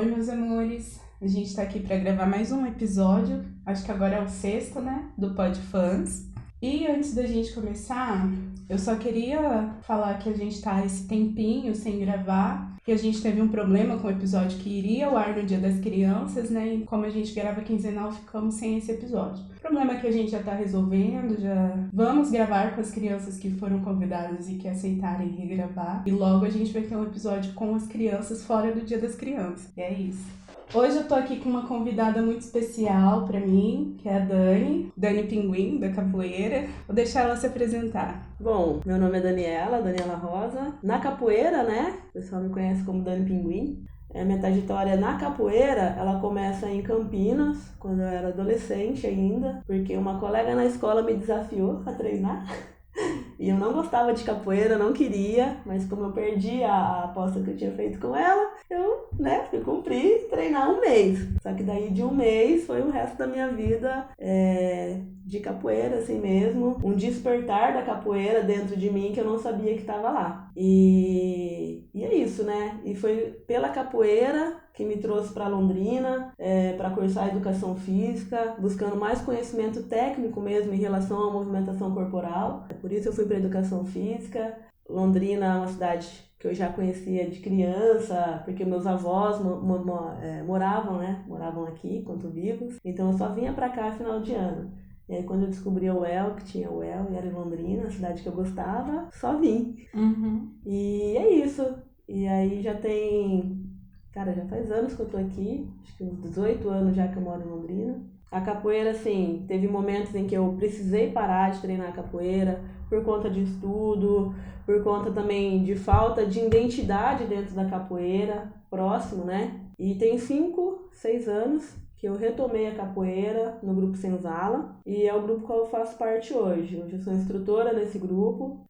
meus amores. A gente tá aqui para gravar mais um episódio. Acho que agora é o 6º, né? Do Pod Fãs. E antes da gente começar, eu só queria falar que a gente tá esse tempinho sem gravar, que a gente teve um problema com o episódio que iria ao ar no Dia das Crianças, né? E como a gente grava quinzenal, ficamos sem esse episódio. O problema é que a gente já tá resolvendo, já vamos gravar com as crianças que foram convidadas e que aceitarem regravar. E logo a gente vai ter um episódio com as crianças fora do Dia das Crianças. E é isso. Hoje eu tô aqui com uma convidada muito especial pra mim, que é a Dani Pinguim, da capoeira. Vou deixar ela se apresentar. Bom, meu nome é Daniela Rosa. Na capoeira, né? O pessoal me conhece como Dani Pinguim. Minha trajetória na capoeira, ela começa em Campinas, quando eu era adolescente ainda, porque uma colega na escola me desafiou a treinar. E eu não gostava de capoeira, não queria, mas como eu perdi a aposta que eu tinha feito com ela, eu, fui cumprir, treinar um mês. Só que daí de um mês foi o resto da minha vida de capoeira, assim mesmo. Um despertar da capoeira dentro de mim que eu não sabia que estava lá. E é isso, né? E foi pela capoeira que me trouxe para Londrina, para cursar educação física, buscando mais conhecimento técnico mesmo em relação à movimentação corporal. Por isso eu fui para educação física. Londrina é uma cidade que eu já conhecia de criança, porque meus avós moravam aqui enquanto vivos. Então eu só vinha para cá final de ano. E aí quando eu descobri o UEL, que tinha o UEL e era em Londrina, a cidade que eu gostava, só vim. Uhum. E é isso. E aí já faz anos que eu tô aqui, acho que uns 18 anos já que eu moro em Londrina. A capoeira, assim, teve momentos em que eu precisei parar de treinar capoeira por conta de estudo, por conta também de falta de identidade dentro da capoeira, próximo, né? E tem 5, 6 anos que eu retomei a capoeira no grupo Senzala, e é o grupo que eu faço parte hoje. Hoje eu sou instrutora nesse grupo,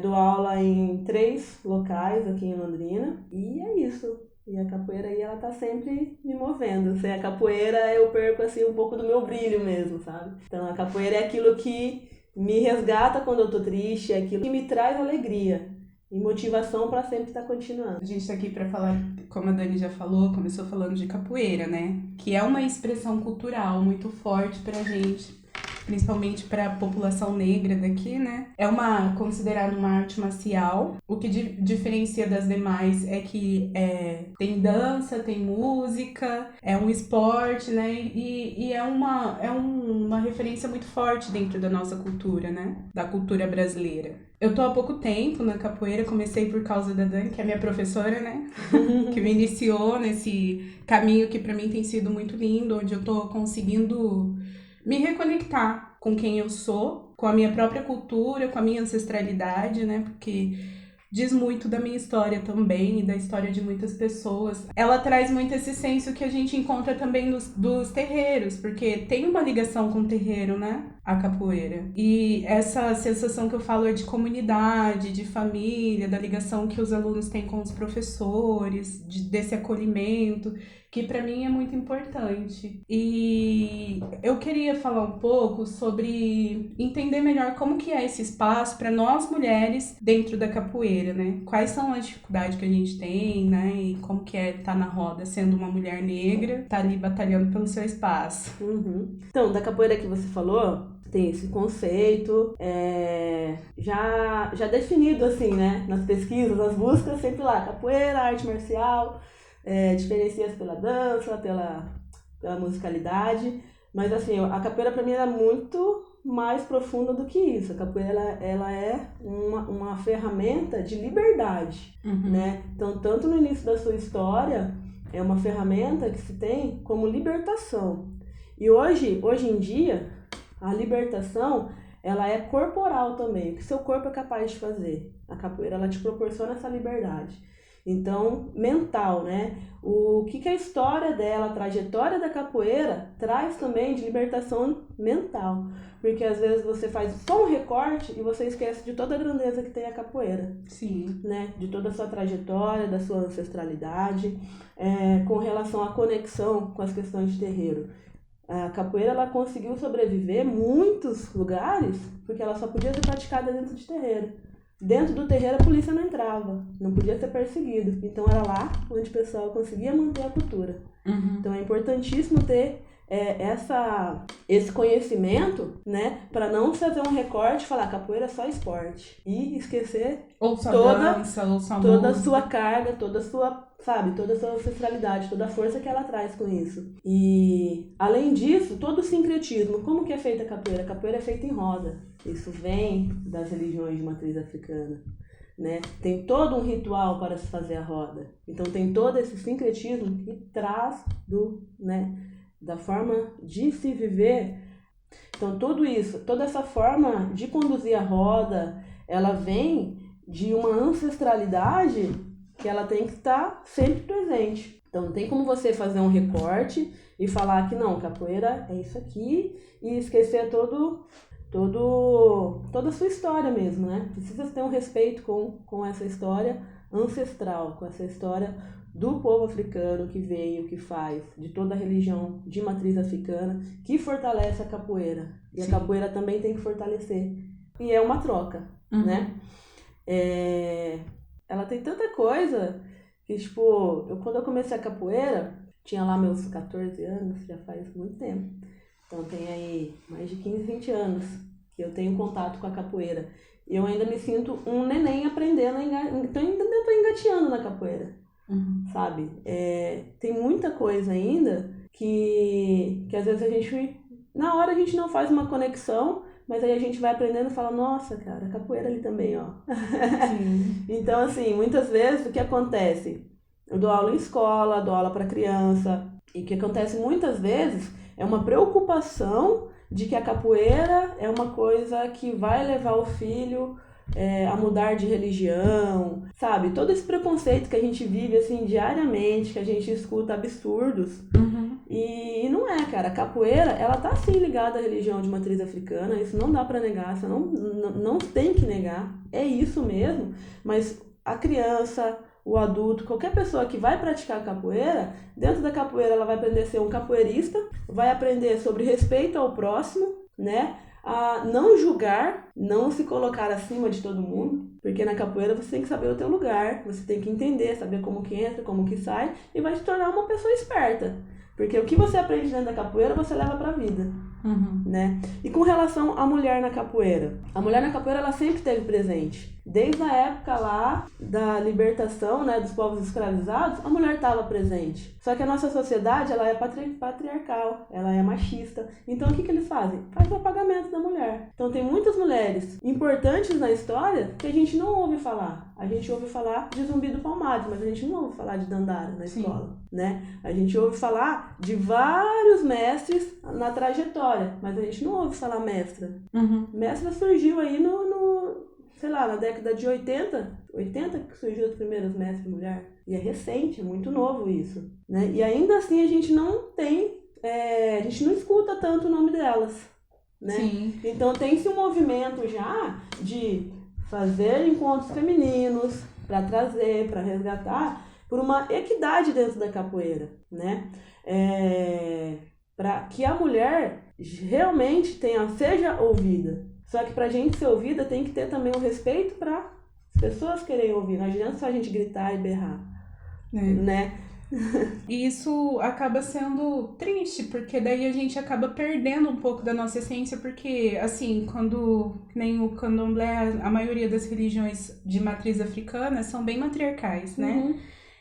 dou aula em 3 locais aqui em Londrina, e é isso. E a capoeira aí, ela tá sempre me movendo. Sem a capoeira, eu perco, assim, um pouco do meu brilho mesmo, sabe? Então, a capoeira é aquilo que me resgata quando eu tô triste, é aquilo que me traz alegria e motivação para sempre estar continuando. A gente tá aqui pra falar, como a Dani já falou, começou falando de capoeira, né? Que é uma expressão cultural muito forte pra gente, principalmente para a população negra daqui, né? É considerada uma arte marcial. O que diferencia das demais é que tem dança, tem música, é um esporte, né? E é uma referência muito forte dentro da nossa cultura, né? Da cultura brasileira. Eu tô há pouco tempo na capoeira, comecei por causa da Dani, que é minha professora, né? Que me iniciou nesse caminho que para mim tem sido muito lindo, onde eu tô conseguindo me reconectar com quem eu sou, com a minha própria cultura, com a minha ancestralidade, né? Porque diz muito da minha história também e da história de muitas pessoas. Ela traz muito esse senso que a gente encontra também dos terreiros, porque tem uma ligação com o terreiro, né? A capoeira. E essa sensação que eu falo é de comunidade, de família, da ligação que os alunos têm com os professores, desse acolhimento, que para mim é muito importante. E eu queria falar um pouco sobre entender melhor como que é esse espaço para nós mulheres dentro da capoeira, né? Quais são as dificuldades que a gente tem, né? E como que é estar na roda sendo uma mulher negra, tá ali batalhando pelo seu espaço. Uhum. Então, da capoeira que você falou, tem esse conceito já definido, assim, né? Nas pesquisas, nas buscas, sempre lá, capoeira, arte marcial, diferencia-se pela dança, pela musicalidade, mas assim, a capoeira para mim era muito mais profunda do que isso. A capoeira ela é uma ferramenta de liberdade, né? Então, tanto no início da sua história, é uma ferramenta que se tem como libertação. E hoje em dia, a libertação, ela é corporal também, o que seu corpo é capaz de fazer. A capoeira, ela te proporciona essa liberdade. Então, mental, né? O que a história dela, a trajetória da capoeira, traz também de libertação mental. Porque às vezes você faz só um recorte e você esquece de toda a grandeza que tem a capoeira. Sim. Né? De toda a sua trajetória, da sua ancestralidade, com relação à conexão com as questões de terreiro. A capoeira, ela conseguiu sobreviver em muitos lugares porque ela só podia ser praticada dentro de terreiro. Dentro do terreiro a polícia não entrava, não podia ser perseguido. Então era lá onde o pessoal conseguia manter a cultura. Então é importantíssimo ter esse conhecimento, né, para não fazer um recorte e falar capoeira é só esporte e esquecer ou só toda, dança, ou só toda a música. sua carga, toda a sua, sabe, toda a sua ancestralidade, toda a força que ela traz com isso. E além disso, todo o sincretismo. Como que é feita a capoeira? A capoeira é feita em roda. Isso vem das religiões de matriz africana. Né? Tem todo um ritual para se fazer a roda. Então tem todo esse sincretismo que traz da forma de se viver. Então tudo isso, toda essa forma de conduzir a roda, ela vem de uma ancestralidade que ela tem que estar sempre presente. Então não tem como você fazer um recorte e falar que não, capoeira é isso aqui e esquecer toda a sua história mesmo, né? Precisa ter um respeito com essa história ancestral, com essa história do povo africano que veio, que faz, de toda a religião de matriz africana, que fortalece a capoeira. E a capoeira também tem que fortalecer. E é uma troca, né? Ela tem tanta coisa que, tipo, quando eu comecei a capoeira, tinha lá meus 14 anos, já faz muito tempo. Então tem aí mais de 15, 20 anos que eu tenho contato com a capoeira. E eu ainda me sinto um neném aprendendo, então ainda estou engateando na capoeira, sabe? Tem muita coisa ainda que às vezes na hora a gente não faz uma conexão, mas aí a gente vai aprendendo e fala, nossa, cara, capoeira ali também, ó. Então, assim, muitas vezes o que acontece? Eu dou aula em escola, dou aula para criança, e o que acontece muitas vezes é uma preocupação de que a capoeira é uma coisa que vai levar o filho a mudar de religião, sabe? Todo esse preconceito que a gente vive, assim, diariamente, que a gente escuta absurdos. E não é, cara. A capoeira, ela tá, sim, ligada à religião de matriz africana. Isso não dá pra negar, isso não tem que negar. É isso mesmo. Mas a criança, o adulto, qualquer pessoa que vai praticar capoeira, dentro da capoeira ela vai aprender a ser um capoeirista, vai aprender sobre respeito ao próximo, né? A não julgar, não se colocar acima de todo mundo, porque na capoeira você tem que saber o teu lugar, você tem que entender, saber como que entra, como que sai, e vai te tornar uma pessoa esperta. Porque o que você aprende dentro da capoeira, você leva pra vida, né? E com relação à mulher na capoeira, a mulher na capoeira, ela sempre esteve presente. Desde a época lá da libertação, né, dos povos escravizados, a mulher estava presente. Só que a nossa sociedade, ela é patriarcal, ela é machista. Então o que eles fazem? Faz o apagamento da mulher. Então tem muitas mulheres importantes na história que a gente não ouve falar. A gente ouve falar de Zumbi do Palmares, mas a gente não ouve falar de Dandara na escola, né? A gente ouve falar de vários mestres na trajetória, mas a gente não ouve falar mestra. Mestra surgiu aí sei lá, na década de 80 que surgiu os primeiros mestres mulher. E é recente, é muito novo isso, né? E ainda assim a gente não escuta tanto o nome delas, né? Sim. Então tem-se um movimento já de fazer encontros femininos para trazer, para resgatar, por uma equidade dentro da capoeira, né? Para que a mulher realmente seja ouvida. Só que pra gente ser ouvida tem que ter também o respeito para as pessoas querem ouvir. Não adianta só a gente gritar e berrar, né? E isso acaba sendo triste, porque daí a gente acaba perdendo um pouco da nossa essência, porque, assim, nem o candomblé, a maioria das religiões de matriz africana são bem matriarcais, né?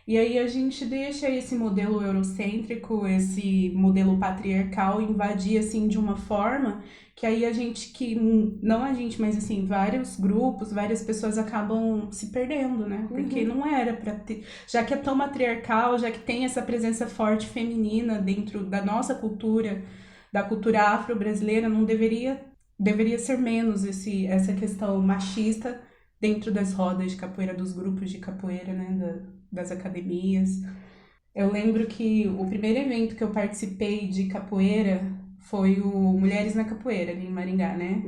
E aí a gente deixa esse modelo eurocêntrico, esse modelo patriarcal invadir, assim, de uma forma que aí não a gente, mas assim, vários grupos, várias pessoas acabam se perdendo, né? Porque não era pra ter, já que é tão matriarcal, já que tem essa presença forte feminina dentro da nossa cultura, da cultura afro-brasileira, não deveria ser menos essa questão machista dentro das rodas de capoeira, dos grupos de capoeira, né? Das academias. Eu lembro que o primeiro evento que eu participei de capoeira foi o Mulheres na Capoeira, ali em Maringá, né?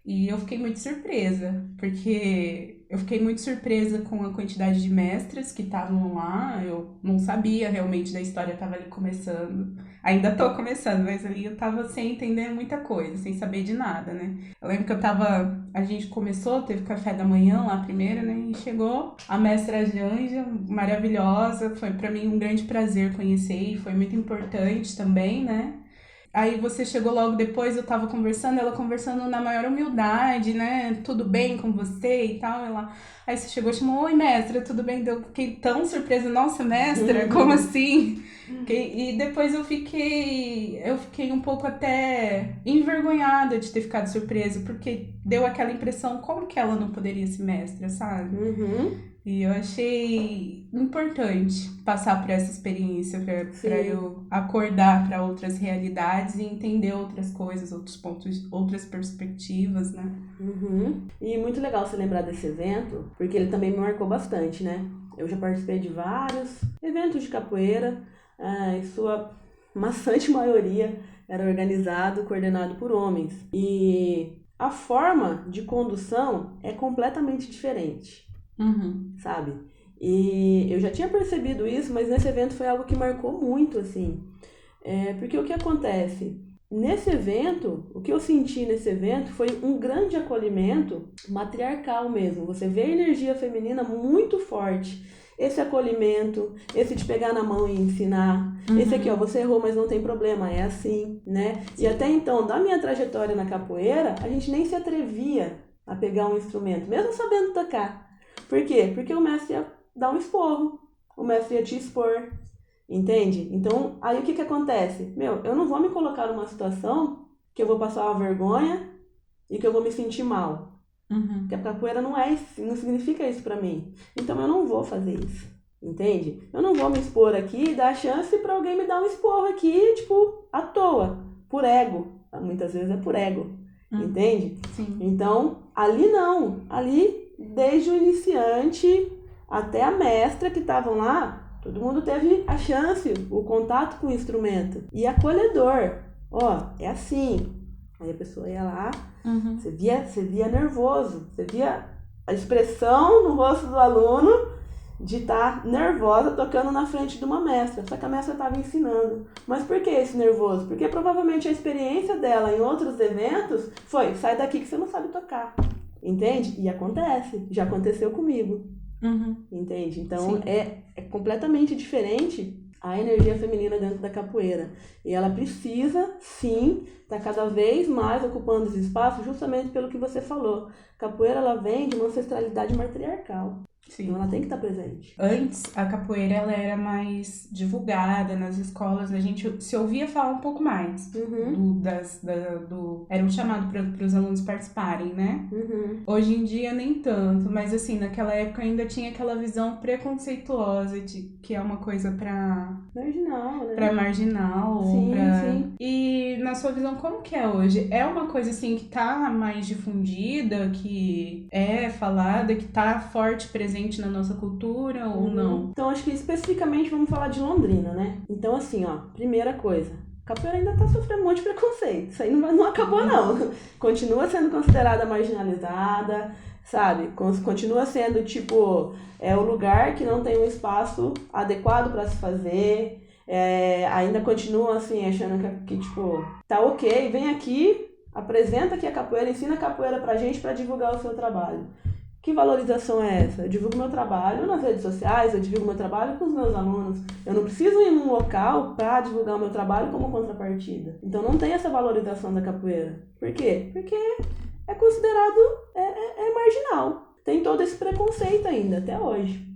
E eu fiquei muito surpresa, porque eu fiquei muito surpresa com a quantidade de mestras que estavam lá. Eu não sabia realmente da história, eu tava ali começando. Ainda tô começando, mas ali eu tava sem entender muita coisa, sem saber de nada, né? Eu lembro que a gente começou, teve café da manhã lá primeiro, né? E chegou a mestra Janja, maravilhosa. Foi pra mim um grande prazer conhecer e foi muito importante também, né? Aí você chegou logo depois, eu tava conversando, ela conversando na maior humildade, né? Tudo bem com você e tal. Aí você chegou e chamou, oi, mestra, tudo bem? Eu fiquei tão surpresa, nossa, mestra, como assim? E depois eu fiquei um pouco até envergonhada de ter ficado surpresa, porque deu aquela impressão, como que ela não poderia ser mestra, sabe? E eu achei importante passar por essa experiência para eu acordar para outras realidades e entender outras coisas, outros pontos, outras perspectivas, né? E muito legal você lembrar desse evento, porque ele também me marcou bastante, né? Eu já participei de vários eventos de capoeira, em sua maçante maioria era organizado, coordenado por homens. E a forma de condução é completamente diferente. Sabe? E eu já tinha percebido isso, mas nesse evento foi algo que marcou muito, assim. Porque o que acontece? Nesse evento, o que eu senti nesse evento foi um grande acolhimento matriarcal mesmo. Você vê a energia feminina muito forte. Esse acolhimento, esse de pegar na mão e ensinar. Esse aqui, ó, você errou, mas não tem problema, é assim, né? E até então, da minha trajetória na capoeira, a gente nem se atrevia a pegar um instrumento, mesmo sabendo tocar. Por quê? Porque o mestre ia dar um esporro, o mestre ia te expor, entende? Então, aí o que acontece? Eu não vou me colocar numa situação que eu vou passar uma vergonha e que eu vou me sentir mal. Porque a capoeira não significa isso pra mim. Então, eu não vou fazer isso, entende? Eu não vou me expor aqui e dar chance pra alguém me dar um esporro aqui, tipo, à toa, por ego. Muitas vezes é por ego, entende? Sim. Então, ali não. Ali, desde o iniciante até a mestra que estavam lá, todo mundo teve a chance, o contato com o instrumento. E acolhedor. Ó, é assim. Aí a pessoa ia lá, você via nervoso, você via a expressão no rosto do aluno de estar nervosa tocando na frente de uma mestra. Só que a mestra estava ensinando. Mas por que esse nervoso? Porque provavelmente a experiência dela em outros eventos foi, sai daqui que você não sabe tocar. Entende? E acontece. Já aconteceu comigo. Entende? Então é completamente diferente a energia feminina dentro da capoeira. E ela precisa, sim, estar cada vez mais ocupando os espaços justamente pelo que você falou. Capoeira, ela vem de uma ancestralidade matriarcal. Sim. Então ela tem que estar presente. Antes, a capoeira ela era mais divulgada nas escolas, a gente se ouvia falar um pouco mais era um chamado para os alunos participarem, né? Hoje em dia nem tanto, mas assim, naquela época ainda tinha aquela visão preconceituosa de que é uma coisa para marginal, né? Para marginal. Sim. E na sua visão, como que é hoje? É uma coisa assim que tá mais difundida, que é falada, que tá forte, presente na nossa cultura ou não? Então, acho que especificamente vamos falar de Londrina, né? Então, assim, ó, primeira coisa, capoeira ainda tá sofrendo um monte de preconceito. Isso aí não acabou, não. Continua sendo considerada marginalizada, sabe? Continua sendo, tipo, o lugar que não tem um espaço adequado para se fazer. Ainda continua, assim, achando que, tipo, tá ok, vem aqui, apresenta aqui a capoeira, ensina a capoeira pra gente pra divulgar o seu trabalho. Que valorização é essa? Eu divulgo meu trabalho nas redes sociais, eu divulgo meu trabalho com os meus alunos. Eu não preciso ir num local para divulgar o meu trabalho como contrapartida. Então não tem essa valorização da capoeira. Por quê? Porque é considerado marginal. Tem todo esse preconceito ainda, até hoje.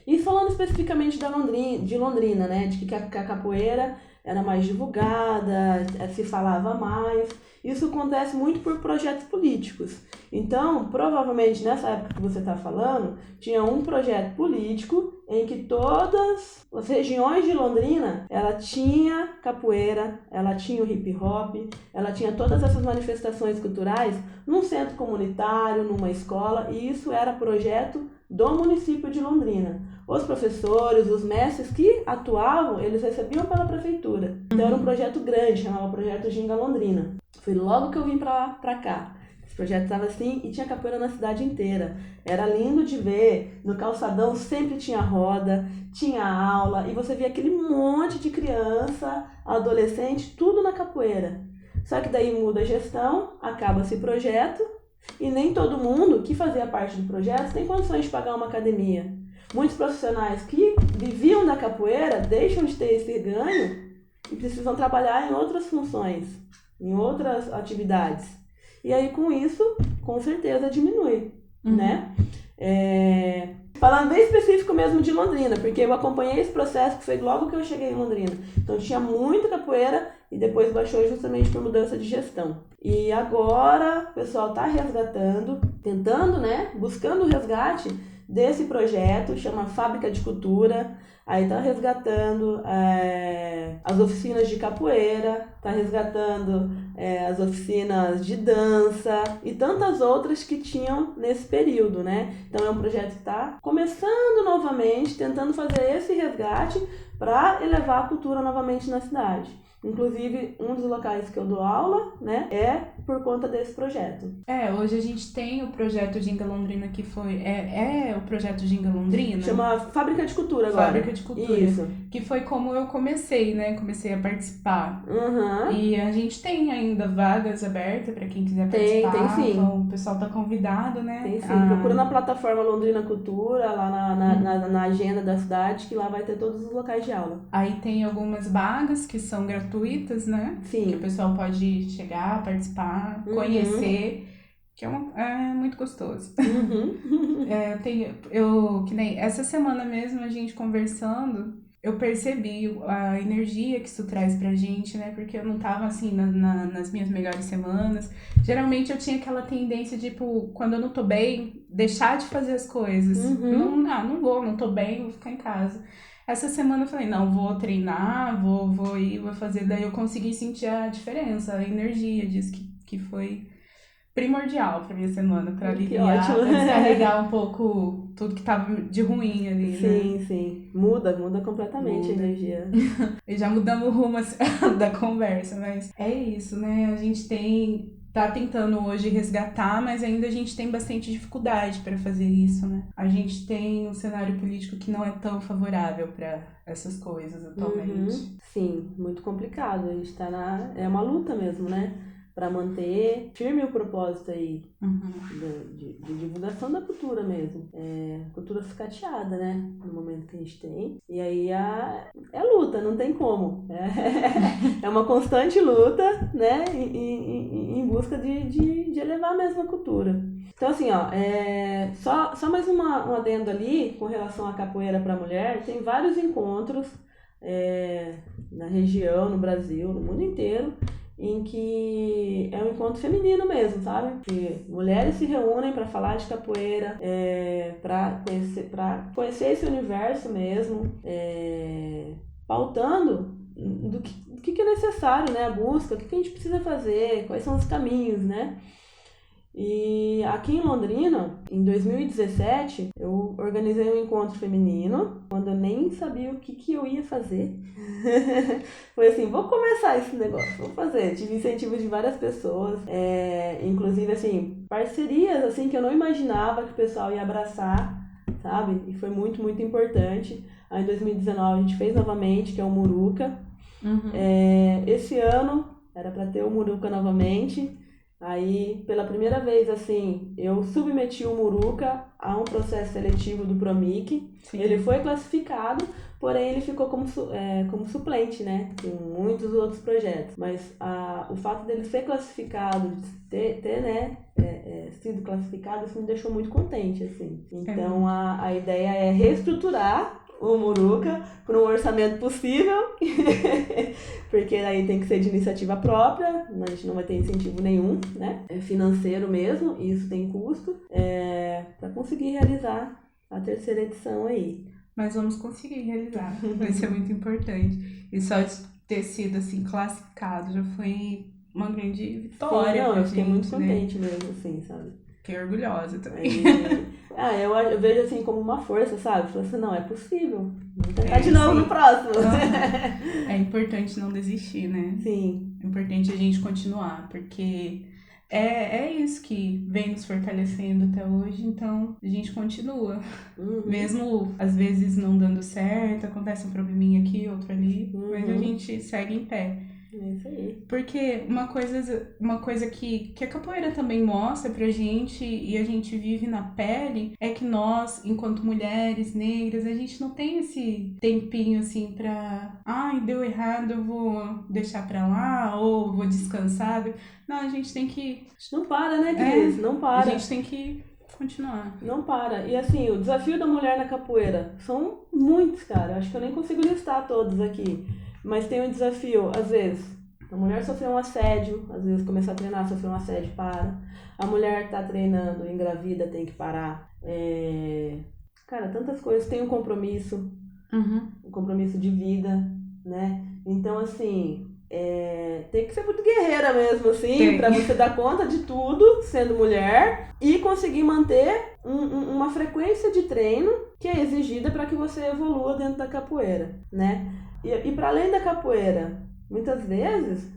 E falando especificamente de Londrina, né? De que a capoeira era mais divulgada, se falava mais. Isso acontece muito por projetos políticos. Então, provavelmente nessa época que você está falando, tinha um projeto político em que todas as regiões de Londrina, ela tinha capoeira, ela tinha o hip hop, ela tinha todas essas manifestações culturais num centro comunitário, numa escola, e isso era projeto do município de Londrina. Os professores, os mestres que atuavam, eles recebiam pela prefeitura. Então era um projeto grande, chamava Projeto Ginga Londrina. Foi logo que eu vim pra cá. Esse projeto estava assim e tinha capoeira na cidade inteira. Era lindo de ver. No calçadão sempre tinha roda, tinha aula e você via aquele monte de criança, adolescente, tudo na capoeira. Só que daí muda a gestão, acaba esse projeto e nem todo mundo que fazia parte do projeto tem condições de pagar uma academia. Muitos profissionais que viviam da capoeira deixam de ter esse ganho e precisam trabalhar em outras funções, em outras atividades. E aí, com isso, com certeza diminui, né? Falando bem específico mesmo de Londrina, porque eu acompanhei esse processo que foi logo que eu cheguei em Londrina. Então, tinha muita capoeira e depois baixou justamente por mudança de gestão. E agora, o pessoal está resgatando, tentando, né? Buscando o resgate desse projeto, chama Fábrica de Cultura. Aí tá resgatando as oficinas de capoeira, tá resgatando as oficinas de dança e tantas outras que tinham nesse período, né? Então é um projeto que tá começando novamente, tentando fazer esse resgate para elevar a cultura novamente na cidade. Inclusive, um dos locais que eu dou aula, né, é por conta desse projeto. Hoje a gente tem o projeto Ginga Londrina, que foi... É o projeto Ginga Londrina? Chama Fábrica de Cultura agora. Fábrica de Cultura. Isso. Que foi como eu comecei, né? Comecei a participar. Uhum. E a gente tem ainda vagas abertas para quem quiser participar. Tem sim. Então, o pessoal tá convidado, né? Tem sim. Procura na plataforma Londrina Cultura, lá na agenda da cidade, que lá vai ter todos os locais de aula. Aí tem algumas vagas que são gratuitas, né? Sim. Que o pessoal pode chegar, participar, conhecer, que é muito gostoso. Que nem essa semana mesmo, a gente conversando, eu percebi a energia que isso traz pra gente, né? Porque eu não tava assim nas minhas melhores semanas. Geralmente eu tinha aquela tendência de, tipo, quando eu não tô bem, deixar de fazer as coisas. Não tô bem, vou ficar em casa. Essa semana eu falei, não, vou treinar, vou ir, vou fazer. Daí eu consegui sentir a diferença, a energia disso, que foi primordial pra minha semana, pra aliviar, pra descarregar um pouco tudo que tava de ruim ali, sim, né? Sim, muda completamente a energia. E já mudamos o rumo da conversa, mas é isso, né? A gente tá tentando hoje resgatar, mas ainda a gente tem bastante dificuldade para fazer isso, né? A gente tem um cenário político que não é tão favorável para essas coisas atualmente. Sim, muito complicado. A gente tá é uma luta mesmo, né? Para manter firme o propósito aí de divulgação da cultura mesmo. Cultura sucateada, né? No momento que a gente tem. E aí é luta, não tem como. É uma constante luta, né? Em busca de elevar mesmo a cultura. Então, assim, só mais um adendo ali com relação à capoeira para mulher. Tem vários encontros na região, no Brasil, no mundo inteiro, em que é um encontro feminino mesmo, sabe? Que mulheres se reúnem para falar de capoeira, para conhecer esse universo mesmo, pautando do que é necessário, né? A busca, o que a gente precisa fazer, quais são os caminhos, né? E aqui em Londrina, em 2017, eu organizei um encontro feminino, quando eu nem sabia o que eu ia fazer. Foi assim, vou começar esse negócio, vou fazer. Tive incentivo de várias pessoas, inclusive assim, parcerias assim, que eu não imaginava que o pessoal ia abraçar, sabe? E foi muito, muito importante. Aí em 2019 a gente fez novamente, que é o Muruca. Esse ano era para ter o Muruca novamente. Aí, pela primeira vez, assim, eu submeti o Muruca a um processo seletivo do PROMIC. Sim. Ele foi classificado, porém ele ficou como suplente, né? Em muitos outros projetos. Mas o fato dele ser classificado, de ter né, sido classificado, isso me deixou muito contente, assim. Então, a ideia é reestruturar o Muruca por um orçamento possível, porque aí tem que ser de iniciativa própria, a gente não vai ter incentivo nenhum, né? É financeiro mesmo, e isso tem custo, para conseguir realizar a terceira edição aí. Mas vamos conseguir realizar, vai ser muito importante. E só de ter sido assim classificado já foi uma grande vitória. Sim, eu fiquei muito contente mesmo, assim, sabe? Fiquei orgulhosa também. Eu vejo assim como uma força, sabe? Falei assim, não, é possível. Vamos tentar de novo no próximo. É importante não desistir, né? Sim. É importante a gente continuar, porque é isso que vem nos fortalecendo até hoje, então a gente continua. Mesmo às vezes não dando certo, acontece um probleminha aqui, outro ali, mas a gente segue em pé. É isso aí. Porque uma coisa que a capoeira também mostra pra gente e a gente vive na pele é que nós, enquanto mulheres negras, a gente não tem esse tempinho assim pra deu errado, eu vou deixar pra lá ou vou descansar. Não, a gente tem que... A gente não para, né, Cris? Não para. A gente tem que continuar. Não para. E assim, o desafio da mulher na capoeira são muitos, cara. Acho que eu nem consigo listar todos aqui. Mas tem um desafio, às vezes, a mulher sofreu um assédio, às vezes começar a treinar, sofreu um assédio, para. A mulher tá treinando, engravida, tem que parar. Cara, tantas coisas. Tem um compromisso de vida, né? Então, assim, tem que ser muito guerreira mesmo, assim, pra você dar conta de tudo, sendo mulher, e conseguir manter uma frequência de treino que é exigida para que você evolua dentro da capoeira, né? E para além da capoeira, muitas vezes,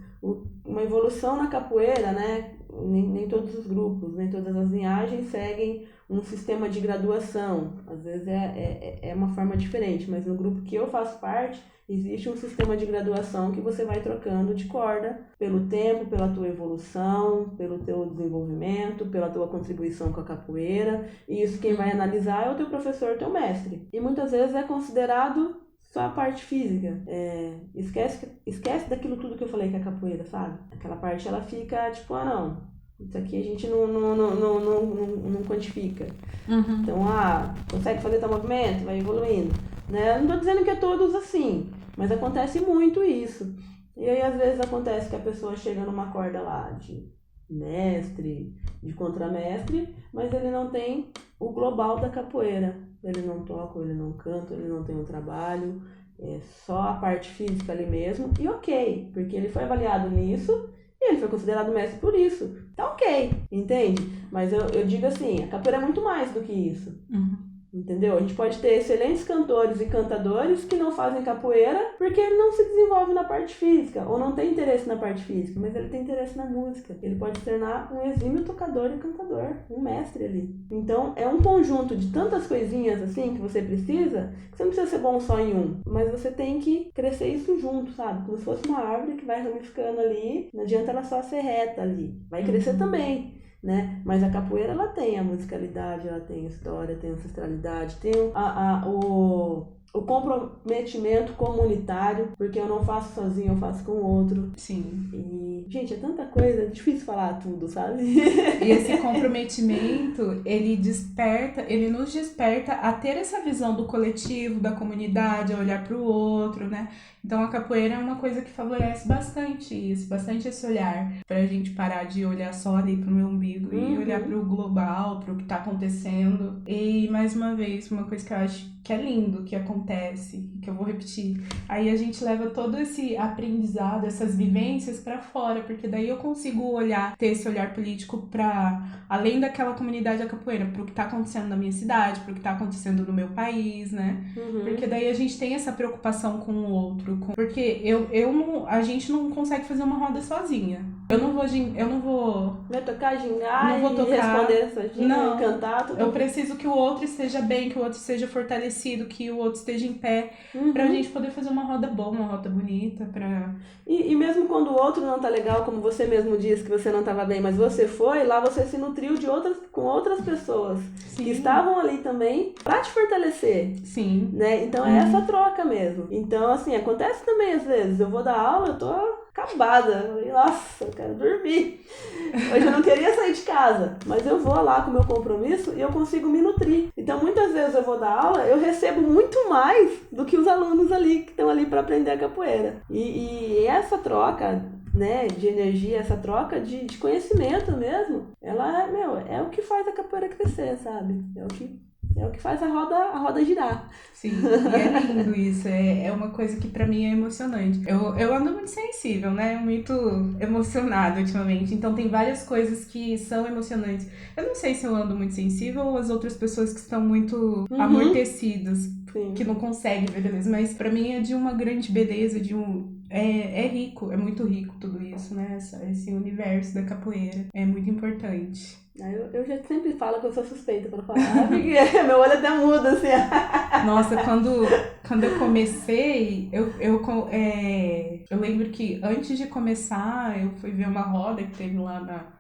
uma evolução na capoeira, né? Nem todos os grupos, nem todas as linhagens seguem um sistema de graduação. Às vezes é uma forma diferente, mas no grupo que eu faço parte, existe um sistema de graduação que você vai trocando de corda pelo tempo, pela tua evolução, pelo teu desenvolvimento, pela tua contribuição com a capoeira. E isso quem vai analisar é o teu professor, teu mestre. E muitas vezes é considerado só a parte física. Esquece daquilo tudo que eu falei que é capoeira, sabe? Aquela parte ela fica tipo, não, isso aqui a gente não quantifica. Então, consegue fazer teu movimento, vai evoluindo. Né? Eu não tô dizendo que é todos assim, mas acontece muito isso. E aí às vezes acontece que a pessoa chega numa corda lá de mestre, de contramestre, mas ele não tem o global da capoeira. Ele não toca, ele não canta, ele não tem um trabalho, é só a parte física ali mesmo. E ok, porque ele foi avaliado nisso e ele foi considerado mestre por isso. Tá ok, entende? Mas eu digo assim, a capoeira é muito mais do que isso. Entendeu? A gente pode ter excelentes cantores e cantadores que não fazem capoeira porque ele não se desenvolve na parte física ou não tem interesse na parte física, mas ele tem interesse na música. Ele pode se tornar um exímio tocador e cantador, um mestre ali. Então é um conjunto de tantas coisinhas assim que você precisa, que você não precisa ser bom só em um, mas você tem que crescer isso junto, sabe? Como se fosse uma árvore que vai ramificando ali, não adianta ela só ser reta ali, vai crescer também. Né? Mas a capoeira ela tem a musicalidade, ela tem a história, tem a ancestralidade, tem o comprometimento comunitário, porque eu não faço sozinho, eu faço com o outro. Sim. E, gente, é tanta coisa, é difícil falar tudo, sabe? E esse comprometimento, ele nos desperta a ter essa visão do coletivo, da comunidade, a olhar para o outro, né? Então a capoeira é uma coisa que favorece bastante isso, bastante esse olhar, pra gente parar de olhar só ali pro meu umbigo e olhar pro global, pro que tá acontecendo. E mais uma vez, uma coisa que eu acho que é lindo, que acontece, que eu vou repetir. Aí a gente leva todo esse aprendizado, essas vivências pra fora, porque daí eu consigo ter esse olhar político pra, além daquela comunidade da capoeira, pro que tá acontecendo na minha cidade, pro que tá acontecendo no meu país, né? Porque daí a gente tem essa preocupação com o outro, porque a gente não consegue fazer uma roda sozinha. Eu não vou Vai tocar gingar, não vou tocar, responder essa ginga, cantar, tudo. Eu preciso que o outro esteja bem, que o outro esteja fortalecido, que o outro esteja em pé, pra gente poder fazer uma roda boa, uma roda bonita, pra... E mesmo quando o outro não tá legal, como você mesmo disse que você não tava bem, mas você foi, lá você se nutriu com outras pessoas. Sim. Que estavam ali também pra te fortalecer. Sim. Né? Então é essa troca mesmo. Então, assim, acontece também às vezes. Eu vou dar aula, eu tô acabada. Nossa, eu quero dormir. Hoje eu não queria sair de casa, mas eu vou lá com o meu compromisso e eu consigo me nutrir. Então, muitas vezes eu vou dar aula, eu recebo muito mais do que os alunos ali que estão ali para aprender a capoeira. E essa troca, né, de energia, essa troca de conhecimento mesmo, ela, é o que faz a capoeira crescer, sabe? É o que faz a roda girar. Sim, e é lindo isso, é uma coisa que pra mim é emocionante. Eu ando muito sensível, né, muito emocionada ultimamente, então tem várias coisas que são emocionantes. Eu não sei se eu ando muito sensível ou as outras pessoas que estão muito amortecidas, que não conseguem ver beleza, mas pra mim é de uma grande beleza, é rico, é muito rico tudo isso, né? Esse universo da capoeira é muito importante. Eu já sempre falo que eu sou suspeita pra falar, porque meu olho até muda, assim. Nossa, quando eu comecei, eu lembro que antes de começar, eu fui ver uma roda que teve lá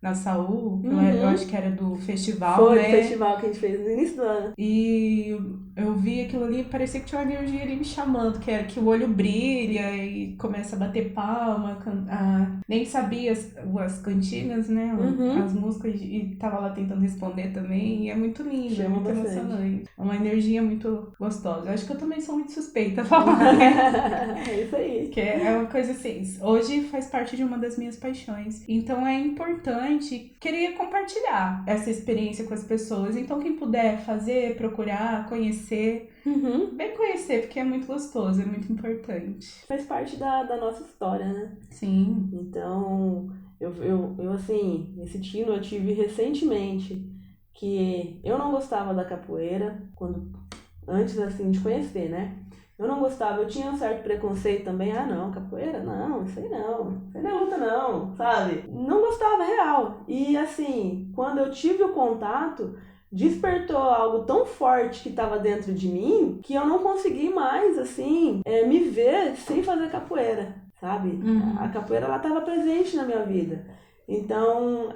na Saúl, eu acho que era do festival, Foi né? o festival que a gente fez no início do ano. E eu vi aquilo ali, parecia que tinha uma energia ali me chamando, que era que o olho brilha e começa a bater palma, nem sabia as cantigas, né? As músicas, e tava lá tentando responder também, e é muito lindo, é muito emocionante. É uma energia muito gostosa. Eu acho que eu também sou muito suspeita a falar, né? É isso aí. Que é uma coisa assim, hoje faz parte de uma das minhas paixões. Então é importante, queria compartilhar essa experiência com as pessoas. Então quem puder fazer, procurar, conhecer, bem conhecer, porque é muito gostoso, é muito importante. Faz parte da nossa história, né? Sim. Então, eu assim, esse tino eu tive recentemente, que eu não gostava da capoeira, antes assim de conhecer, né? Eu não gostava, eu tinha um certo preconceito também. Ah, não, capoeira? Não, isso aí não é luta não, sabe? Não gostava real. E assim, quando eu tive o contato, despertou algo tão forte que estava dentro de mim, que eu não consegui mais, assim, me ver sem fazer capoeira, sabe? A capoeira, ela estava presente na minha vida. Então,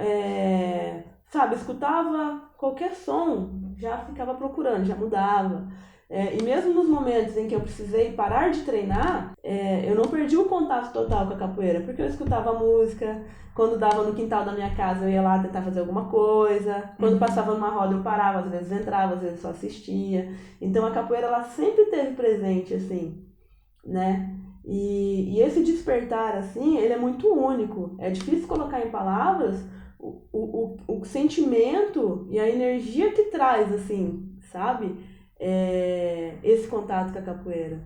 sabe, escutava qualquer som, já ficava procurando, já mudava. E mesmo nos momentos em que eu precisei parar de treinar, eu não perdi o contato total com a capoeira, porque eu escutava a música. Quando dava no quintal da minha casa, eu ia lá tentar fazer alguma coisa. Quando passava numa roda, eu parava, às vezes entrava, às vezes só assistia. Então a capoeira, ela sempre esteve presente, assim, né? E esse despertar, assim, ele é muito único. É difícil colocar em palavras o sentimento e a energia que traz, assim, sabe? Esse contato com a capoeira.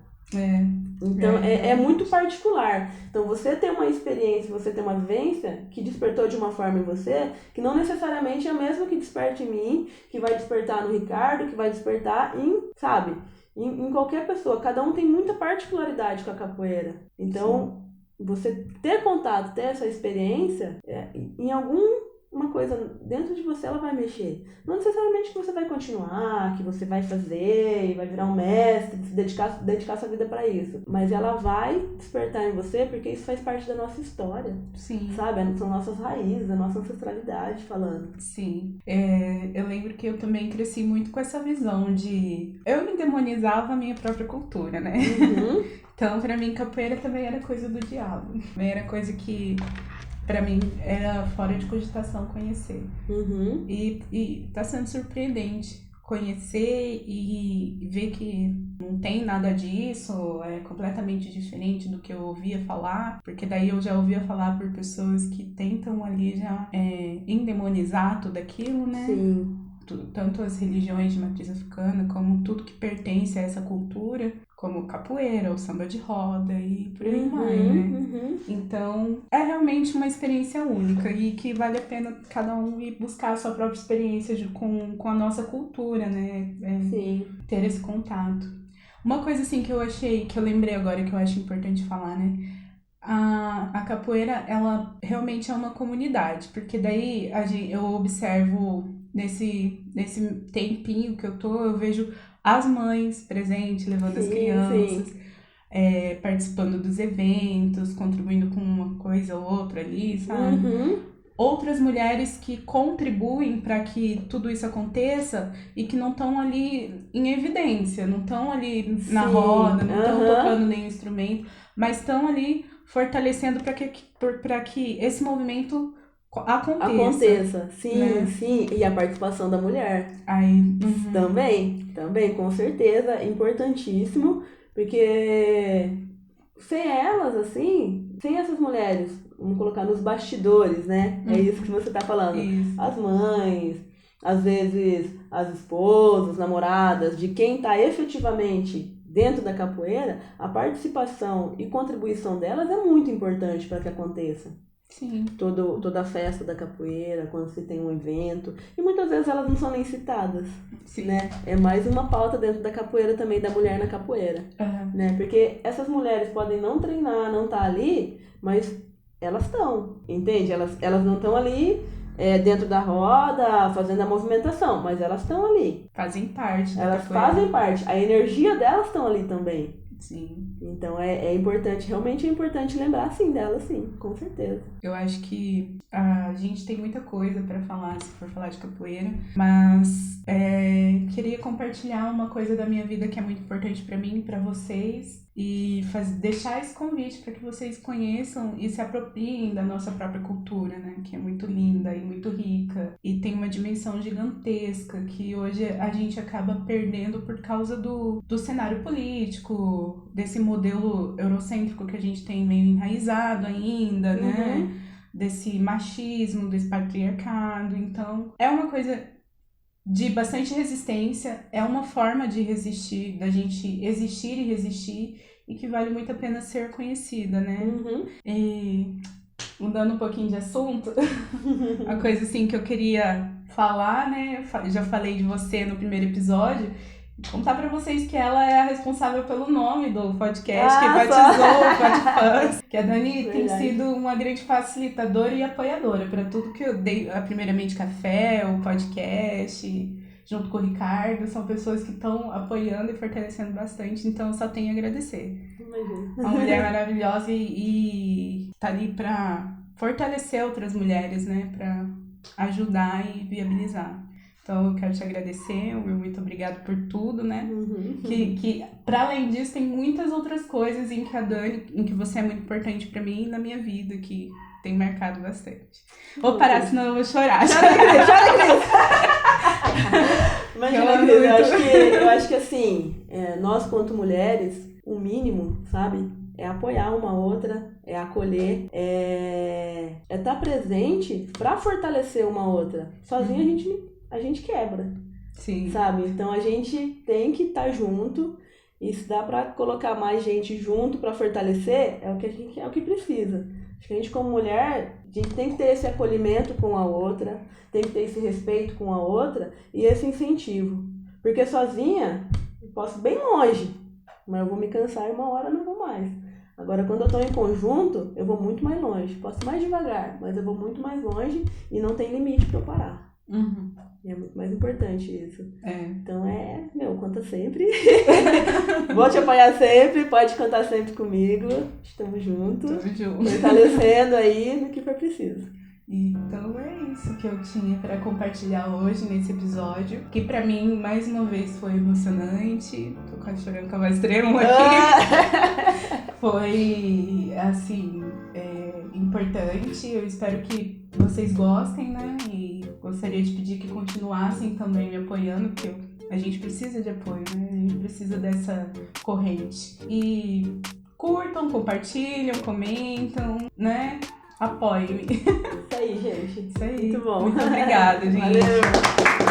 Então é muito particular. Então você tem uma experiência, você tem uma vivência que despertou de uma forma em você, que não necessariamente é a mesma que desperta em mim, que vai despertar no Ricardo, que vai despertar em qualquer pessoa. Cada um tem muita particularidade com a capoeira. Então, você ter contato, ter essa experiência, em uma coisa dentro de você, ela vai mexer. Não necessariamente que você vai continuar, que você vai fazer e vai virar um mestre, se dedicar sua vida para isso. Mas ela vai despertar em você, porque isso faz parte da nossa história. Sim. Sabe? São nossas raízes, a nossa ancestralidade falando. Sim. Eu lembro que eu também cresci muito com essa visão de... Eu me demonizava a minha própria cultura, né? Então, pra mim, capoeira também era coisa do diabo. Também era coisa que... Pra mim, era fora de cogitação conhecer. E tá sendo surpreendente conhecer e ver que não tem nada disso, é completamente diferente do que eu ouvia falar, porque daí eu já ouvia falar por pessoas que tentam ali já endemonizar tudo aquilo, né? Sim. Tanto as religiões de matriz africana, como tudo que pertence a essa cultura, como o capoeira, o samba de roda e por aí vai, né? Então, é realmente uma experiência única e que vale a pena cada um ir buscar a sua própria experiência com a nossa cultura, né? Sim. Ter esse contato. Uma coisa assim que eu lembrei agora que eu acho importante falar, né? A capoeira, ela realmente é uma comunidade, porque daí eu observo nesse tempinho que eu vejo as mães presentes, levando as crianças, participando dos eventos, contribuindo com uma coisa ou outra ali, sabe? Outras mulheres que contribuem para que tudo isso aconteça e que não estão ali em evidência, não estão ali na roda, não estão tocando nenhum instrumento, mas estão ali fortalecendo para que esse movimento aconteça. Sim, né? sim. E a participação da mulher. Também, com certeza, importantíssimo, porque sem elas, assim, sem essas mulheres, vamos colocar nos bastidores, né? É isso que você tá falando. Isso. As mães, às vezes as esposas, namoradas, de quem tá efetivamente dentro da capoeira, a participação e contribuição delas é muito importante para que aconteça. Sim. Toda a festa da capoeira, quando se tem um evento. E muitas vezes elas não são nem citadas, Sim. né? É mais uma pauta dentro da capoeira também, da mulher na capoeira. Né? Porque essas mulheres podem não treinar, não estar ali, mas elas estão, entende? Elas não estão ali dentro da roda, fazendo a movimentação, mas elas estão ali. Fazem parte da Elas capoeira. fazem parte. A energia delas estão ali também. Sim. Então é importante, realmente é importante lembrar sim delas, sim, com certeza. Eu acho que a gente tem muita coisa pra falar, se for falar de capoeira, mas queria compartilhar uma coisa da minha vida que é muito importante pra mim, pra vocês, e deixar esse convite para que vocês conheçam e se apropriem da nossa própria cultura, né? Que é muito linda e muito rica e tem uma dimensão gigantesca que hoje a gente acaba perdendo por causa do cenário político, desse modelo eurocêntrico que a gente tem meio enraizado ainda, né? Desse machismo, desse patriarcado. Então, é uma coisa de bastante resistência, é uma forma de resistir, da gente existir e resistir, e que vale muito a pena ser conhecida, né? E mudando um pouquinho de assunto, uma coisa assim que eu queria falar, né? Eu já falei de você no primeiro episódio, contar pra vocês que ela é a responsável pelo nome do podcast, que batizou o Podfãs, que a Dani tem sido uma grande facilitadora e apoiadora para tudo que eu dei, primeiramente café, o podcast, junto com o Ricardo, são pessoas que estão apoiando e fortalecendo bastante, então eu só tenho a agradecer. Uma mulher maravilhosa e tá ali pra fortalecer outras mulheres, né, pra ajudar e viabilizar. Então eu quero te agradecer, meu muito obrigado por tudo, né? Que para além disso tem muitas outras coisas em que você é muito importante para mim e na minha vida, que tem marcado bastante. Vou parar, senão eu vou chorar. Chora, Cris! Imagina, Cris, eu acho que assim, nós quanto mulheres, o mínimo, sabe? É apoiar uma outra, é acolher, é estar presente para fortalecer uma outra. Sozinha a gente quebra. Sim. Sabe? Então a gente tem que estar junto, e se dá para colocar mais gente junto para fortalecer, é o que precisa. Acho que a gente como mulher, a gente tem que ter esse acolhimento com a outra, tem que ter esse respeito com a outra e esse incentivo. Porque sozinha, eu posso ir bem longe, mas eu vou me cansar e uma hora eu não vou mais. Agora, quando eu estou em conjunto, eu vou muito mais longe. Posso ir mais devagar, mas eu vou muito mais longe e não tem limite para eu parar. E é muito mais importante isso. Então conta sempre. Vou te apoiar sempre, pode contar sempre comigo. Estamos juntos. Fortalecendo aí no que for preciso. Então é isso que eu tinha para compartilhar hoje nesse episódio, que para mim, mais uma vez, foi emocionante. Tô quase chorando com a voz extrema aqui. Foi, assim, importante. Eu espero que vocês gostem, né? E gostaria de pedir que continuassem também me apoiando, porque a gente precisa de apoio, né? A gente precisa dessa corrente. E curtam, compartilham, comentam, né? Apoiem-me. Isso aí, gente. Isso aí. Muito bom. Muito obrigada, gente. Valeu.